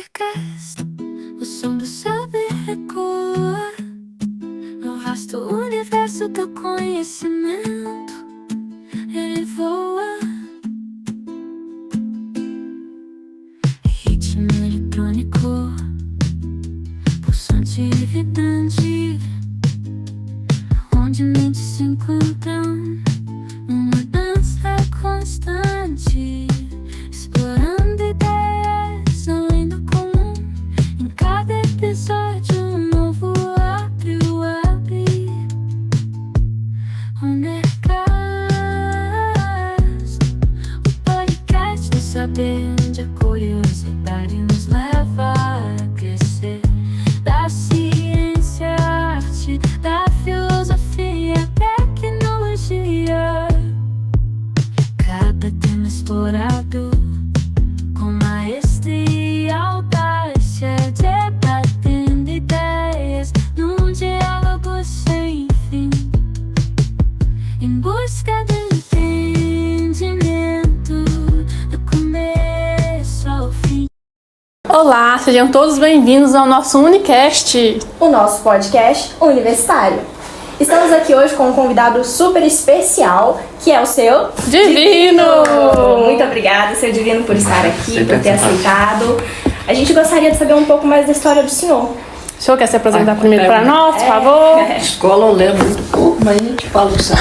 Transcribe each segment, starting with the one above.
orquestra, o som do céu me ecoa no vasto universo do conhecimento. Ele voa, ritmo eletrônico, pulsante e vibrante, onde mentes se encontram numa dança constante, explorando ideias além do comum. Em cada episódio um novo abre o web, Undercast, o podcast do saber, onde a curiosidade nos leva a crescer. Da ciência, arte, da filosofia, tecnologia, cada tema explorado com maestria e audácia, debatendo ideias num diálogo sem fim, em busca do entendimento, do começo ao fim. Olá, sejam todos bem-vindos ao nosso Unicast. O nosso podcast universitário. Estamos aqui hoje com um convidado super especial, que é o seu Divino! Muito obrigada, seu Divino, por estar aqui, por ter aceitado. A gente gostaria de saber um pouco mais da história do senhor. O senhor quer se apresentar primeiro para nós, por favor? Escola eu lembro muito pouco, mas a gente fala o que sabe.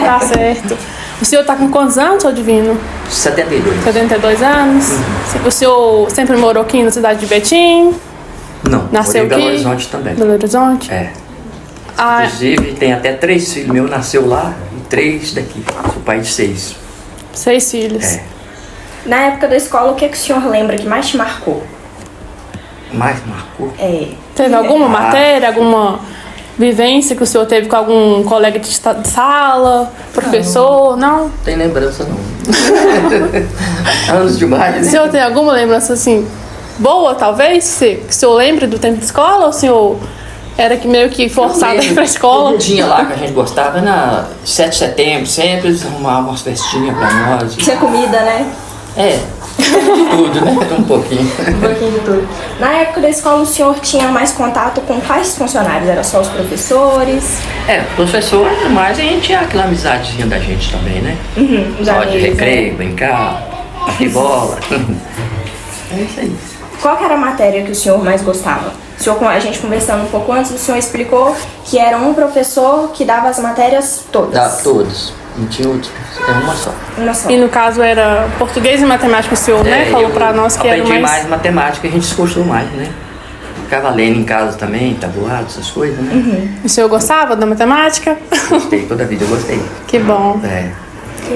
Tá certo. O senhor tá com quantos anos, seu Divino? 72. 72 anos? O senhor sempre morou aqui na cidade de Betim? Não, Nasceu morei em Belo aqui? Horizonte também. Belo Horizonte? É. Ah, Inclusive, tem até 3 filhos meus, nasceu lá, e 3 daqui. Sou pai de 6. 6 filhos. É. Na época da escola, o que, é que o senhor lembra que mais te marcou? Mais marcou? Teve alguma matéria, alguma vivência que o senhor teve com algum colega de sala, professor? Não? Tem lembrança não. Anos demais, O né? senhor tem alguma lembrança assim, boa talvez? Que o senhor lembre do tempo de escola ou o senhor era que meio que forçado a ir pra escola? Um dia lá que a gente gostava, na 7 de setembro, sempre eles arrumavam umas festinhas pra nós. Tinha comida, né? É, tudo, né? Um pouquinho. Um pouquinho de tudo. Na época da escola, o senhor tinha mais contato com quais funcionários? Era só os professores? É, professor, mas a gente tinha aquela amizadezinha da gente também, né? Os Hora de amigos, recreio, né? brincar, bater bola. É isso aí. Qual que era a matéria que o senhor mais gostava? O senhor, a gente conversando um pouco antes, o senhor explicou que era um professor que dava as matérias todas. Dá todos. Não tinha outros. É uma só. Uma só. E no caso era português e matemática, o senhor, né? Falou eu pra nós que era aprendi mais... mais matemática, a gente esforçou mais, né? Ficava lendo em casa também, tabuado, essas coisas, né? O senhor gostava da matemática? Gostei, toda a vida eu gostei. Que bom. É.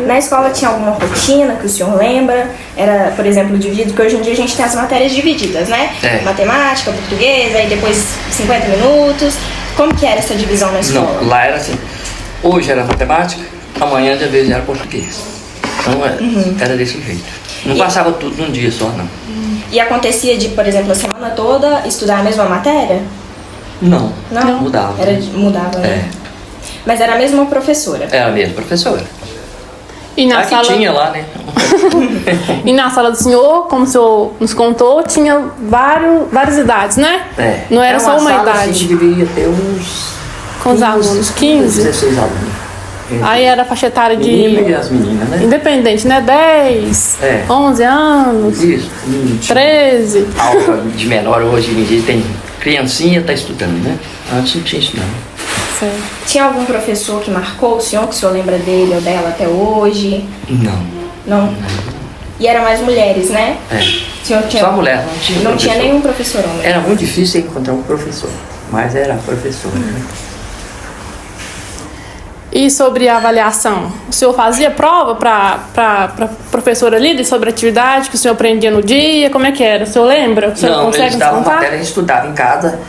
Na escola tinha alguma rotina que o senhor lembra? Era, por exemplo, dividido, que hoje em dia a gente tem as matérias divididas, né? É. Matemática, português, aí depois 50 minutos. Como que era essa divisão na escola? Não, lá era assim. Hoje era matemática, amanhã de vez era português. Então era desse jeito. Não passava tudo num dia só, não. E acontecia de, por exemplo, a semana toda estudar a mesma matéria? Não, Não. mudava. Mudava, né? É. Mas era a mesma professora. Era a mesma professora. E na, Aqui sala... tinha lá, né? e na sala do senhor, como o senhor nos contou, tinha várias idades, né? É. Não era só uma sala, idade. Assim, deveria ter uns... Quantos alunos? 15? 16 alunos. Aí era a faixa etária de... Menino e as meninas, né? Independente, né? 10, É. 11 anos, Isso. 13. Aula de menor hoje em dia tem criancinha tá estudando, né? Antes não tinha isso não. Certo. Tinha algum professor que marcou o senhor, que o senhor lembra dele ou dela até hoje? Não. Não? E era mais mulheres, né? É. O senhor tinha... Só mulher, não tinha Não tinha professor. nenhum professor homem. Era muito difícil encontrar um professor, mas era professor, né? E sobre a avaliação? O senhor fazia prova para professora líder sobre a atividade que o senhor aprendia no dia? Como é que era? O senhor lembra? O senhor Não, consegue eles nos davam contar? matéria, a gente estudava em casa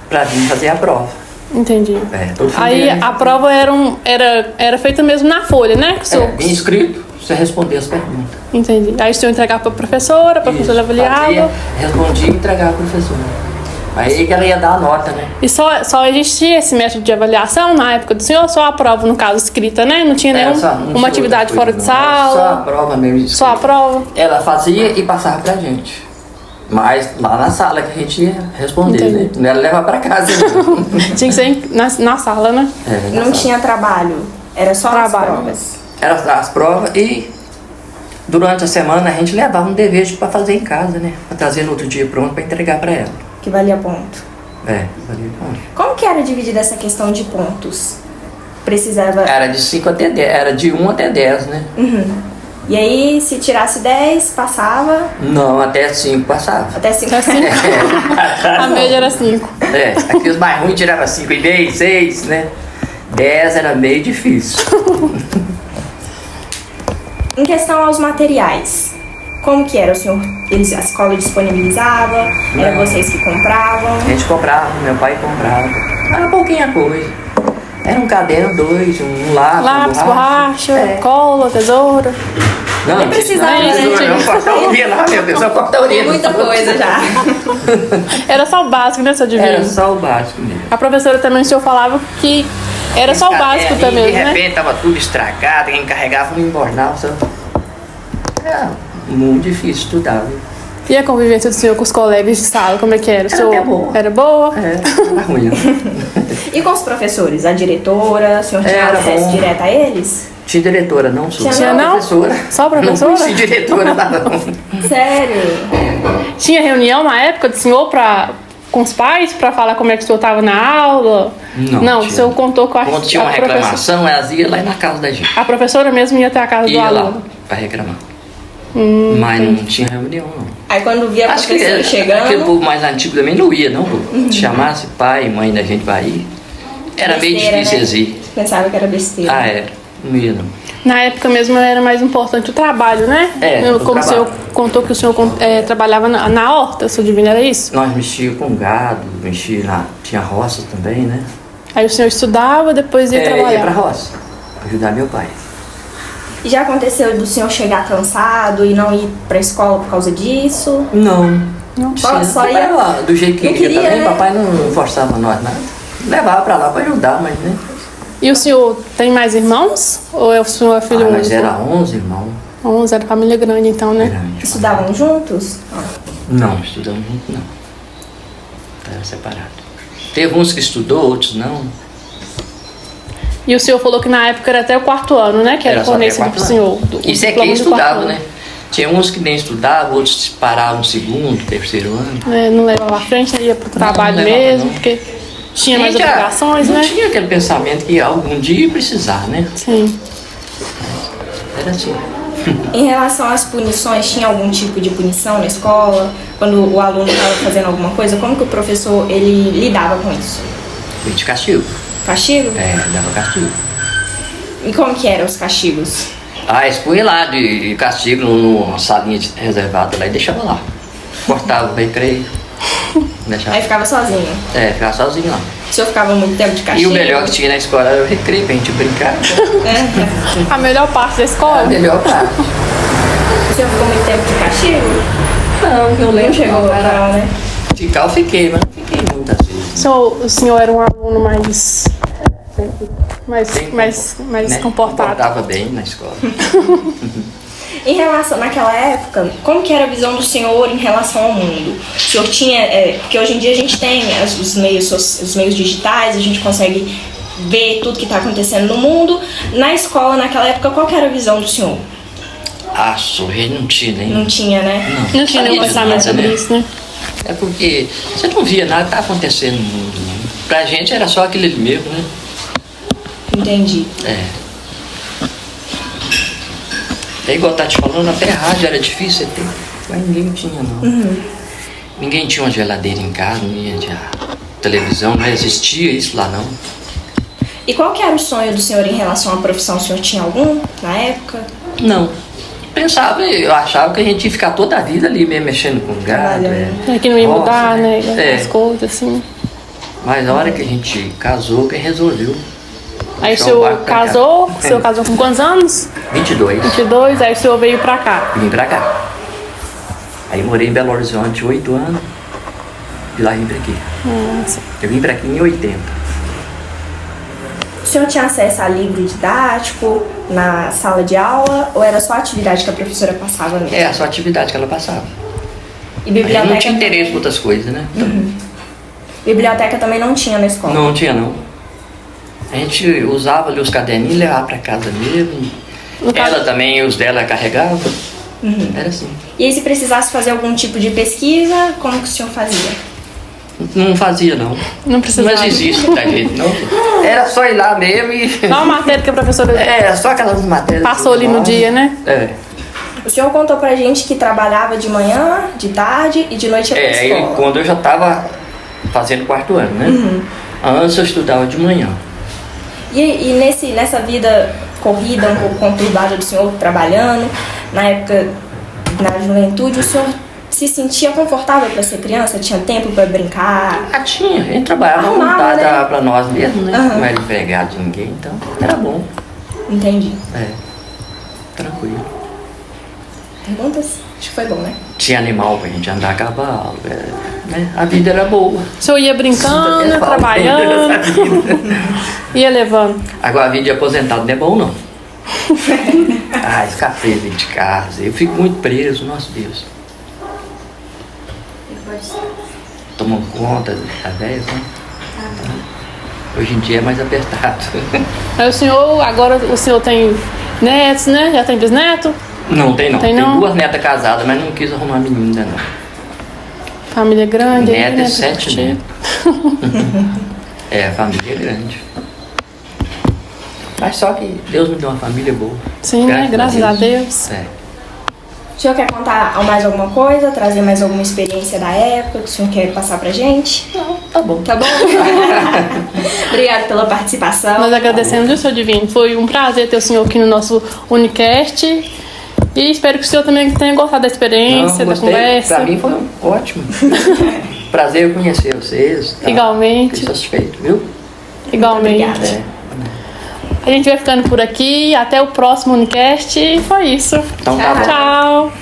pra vir fazer a prova. Entendi. É, todo fim Aí de ano. a prova era feita mesmo na folha, né? Que o senhor... Vinha escrito, você respondia as perguntas. Entendi. Aí o senhor entregava para a professora Isso, avaliava. fazia, respondia e entregava para a professora. Aí que ela ia dar a nota, né? E só existia esse método de avaliação na época do senhor? Só a prova, no caso, escrita, né? Não tinha Não tinha uma atividade outra fora coisa, de não. Só a sala? prova mesmo. Só a prova? Ela fazia e passava pra gente. Mas lá na sala que a gente ia responder, Entendi. né? Não era levar pra casa, não. Tinha que ser na sala, né? É, na Não sala. tinha trabalho, era só Trabalho. as provas. Era as provas e durante a semana a gente levava um dever pra fazer em casa, né? Pra trazer no outro dia pronto pra entregar pra ela. Que valia ponto. É, valia bom. Como que era dividida essa questão de pontos? Precisava... Era de 5 até 10, era de 1 até 10, né? E aí, se tirasse 10, passava Não, até 5 passava. até 5. Até 5. A média era 5. É, aqui os mais ruins tiravam 5,5, 6, né? 10 era meio difícil. Em questão aos materiais, como que era? O senhor, a escola disponibilizava? Era Não. vocês que compravam? A gente comprava, meu pai comprava. Era pouquinha coisa. Era um caderno, 2, um Lápis, borracha, É. cola, tesoura. Não, Nem precisava, né? Não, cortar a orelha lá, meu Deus, só cortar a orelha. Muita coisa já. Era só o básico, né, seu Divino? Era só o básico mesmo. A professora também, o senhor falava que era só o básico E também, de né? repente tava tudo estragado, quem carregava um embornal, sabe? Era muito difícil estudar, viu? E a convivência do senhor com os colegas de sala, como é que era? O Era senhor até boa. Era boa? É, era ruim. Né? E com os professores? A diretora, o senhor tinha Era acesso bom. direto a eles? Tinha diretora, não sou. Tinha não? Professora. Só professora? Não tinha diretora lá, não. Sério? Tinha reunião na época do senhor com os pais pra falar como é que o senhor estava na aula? Não, o tinha. senhor contou com Quando tinha uma reclamação, elas iam lá na casa da gente. A professora mesmo ia até a casa do Ia lá aluno. pra reclamar. Mas não tinha reunião, não. Aí quando via a Acho que professora chegando... aquele povo mais antigo também não ia, não. Se chamasse pai e mãe da gente pra ir, era meio besteira, difícil né? eles ir. Pensava que era besteira. Ah, era. Não ia, não. Na época mesmo era mais importante o trabalho, né? É, o Como o trabalho. senhor contou que o senhor trabalhava na horta, seu Divino, era isso? Nós mexíamos com gado, mexíamos lá. Tinha roça também, né? Aí o senhor estudava, depois ia trabalhar. Ia pra roça, ajudar meu pai. E já aconteceu do senhor chegar cansado e não ir pra escola por causa disso? Não. Não. Só Papai ia... lá, do jeito que Não queria queria, também, né? papai não forçava nós nada. Levava pra lá pra ajudar, mas né? E o senhor tem mais irmãos? Ou o senhor é filho Nós único? era 11 irmãos. 11, era família grande então, né? Grande. Estudavam juntos? Não, estudamos junto não. Era separado. Teve uns que estudou, outros não. E o senhor falou que na época era até o 4º ano, né? Que era só até fornecido quarto pro ano. senhor. Isso é quem estudava, né? Tinha uns que nem estudavam, outros paravam no 2º, 3º ano. É, não levava à frente, ia pro trabalho levava, mesmo, não. porque tinha mais E já obrigações, não né? tinha aquele pensamento que algum dia ia precisar, né? Sim. Era assim. Em relação às punições, tinha algum tipo de punição na escola? Quando o aluno estava fazendo alguma coisa, como que o professor ele lidava com isso? Foi de castigo. Castigo? É, dava castigo. E como que eram os castigos? Ah, expunha lá de castigo numa salinha reservada lá e deixava lá. Cortava o recreio. Deixava. Aí ficava sozinho. É, ficava sozinho lá. O senhor ficava muito tempo de E castigo? o melhor que tinha na escola era o recreio, pra gente brincar. A melhor parte da Era escola? a melhor parte. O senhor ficou muito tempo de castigo? Não, eu Não lembro. chegou, não, né? Ficar eu fiquei, mas não fiquei muitas vezes. O senhor era um aluno mais Né? comportado. Comportava bem na escola. Em relação, naquela época, como que era a visão do senhor em relação ao mundo? O senhor tinha, porque hoje em dia a gente tem os meios digitais, a gente consegue ver tudo que está acontecendo no mundo. Na escola, naquela época, qual que era a visão do senhor? Ah, sorrir não tinha nem. Não tinha, né? Não tinha nenhum Sabia de pensamento nada, sobre né? isso, né? É porque você não via nada que tá acontecendo no mundo, né? Pra gente era só aquele ali mesmo, né? Entendi. É. É igual tá te falando, até rádio era difícil ter, mas ninguém tinha não. Ninguém tinha uma geladeira em casa, ninguém tinha televisão, não existia isso lá não. E qual que era o sonho do senhor em relação à profissão? O senhor tinha algum na época? Não. Pensava, eu achava que a gente ia ficar toda a vida ali mesmo mexendo com gado. Trabalhando. É que não ia roça, mudar, né? É. As coisas, assim. Mas na hora que a gente casou, quem resolveu? Aí o Puxar o senhor barco pra cá. casou, o senhor casou com quantos anos? 22. 22, aí o senhor veio pra cá. Vim pra cá. Aí morei em Belo Horizonte 8 anos. De lá vim pra aqui. Nossa. Eu vim pra aqui em 80. O senhor tinha acesso a livro didático na sala de aula ou era só a atividade que a professora passava mesmo? É a sua atividade que ela passava. E A gente biblioteca? não tinha interesse por outras coisas, né? Então, Biblioteca também não tinha na escola? não tinha, não. A gente usava ali os caderninhos e levava pra casa mesmo. No caso- Ela também, os dela carregava. Era assim. E aí se precisasse fazer algum tipo de pesquisa, como que o senhor fazia? Não fazia, não. Não precisava. Mas existe, tá, gente? Não. Era só ir lá mesmo e... Só uma matéria que a professora É, só aquelas matérias. passou ali no dia, né? É. O senhor contou pra gente que trabalhava de manhã, de tarde e de noite ia pra Aí escola. quando eu já tava fazendo quarto ano, né? Antes eu estudava de manhã. E nessa vida corrida, um pouco conturbada do senhor trabalhando, na época, na juventude, o senhor se sentia confortável para ser criança? Tinha tempo para brincar? Ah, tinha. A gente trabalhava à Arrumava, vontade, né? trabalhava pra nós mesmo, né? Aham. Não era empregado de ninguém, então era bom. Entendi. É. Tranquilo. Perguntas? Acho que foi bom, né? Tinha animal pra gente andar a cavalo. Né? A vida era boa. O senhor ia brincando, trabalhando, ia levando. Agora a vida de aposentado não é bom, não. Ah, ficar preso dentro de casa. Eu fico muito preso, nosso Deus. Tomam conta da 10, né? Hoje em dia é mais apertado. Aí o senhor, agora o senhor tem netos, né? Já tem bisneto? Não, tem não. Tem Tem não? 2 netas casadas, mas não quis arrumar menina ainda não. Família grande. aí, Neta né? e 7 Curtido. netos. É, a família é grande. Mas só que Deus me deu uma família boa. Sim, né? Graças a Deus. É. O senhor quer contar mais alguma coisa? Trazer mais alguma experiência da época que o senhor quer passar pra gente? Não, tá bom. Tá bom? Obrigada pela participação. Nós agradecemos, viu, senhor Divino? Foi um prazer ter o senhor aqui no nosso Unicast. E espero que o senhor também tenha gostado da experiência, da gostei. conversa. Pra mim foi ótimo. Prazer em conhecer vocês. Tá? Igualmente. Fiquei satisfeito, viu? Igualmente. Muito obrigada. É. A gente vai ficando por aqui. Até o próximo Unicast. E foi isso. Então tá bom. Tchau.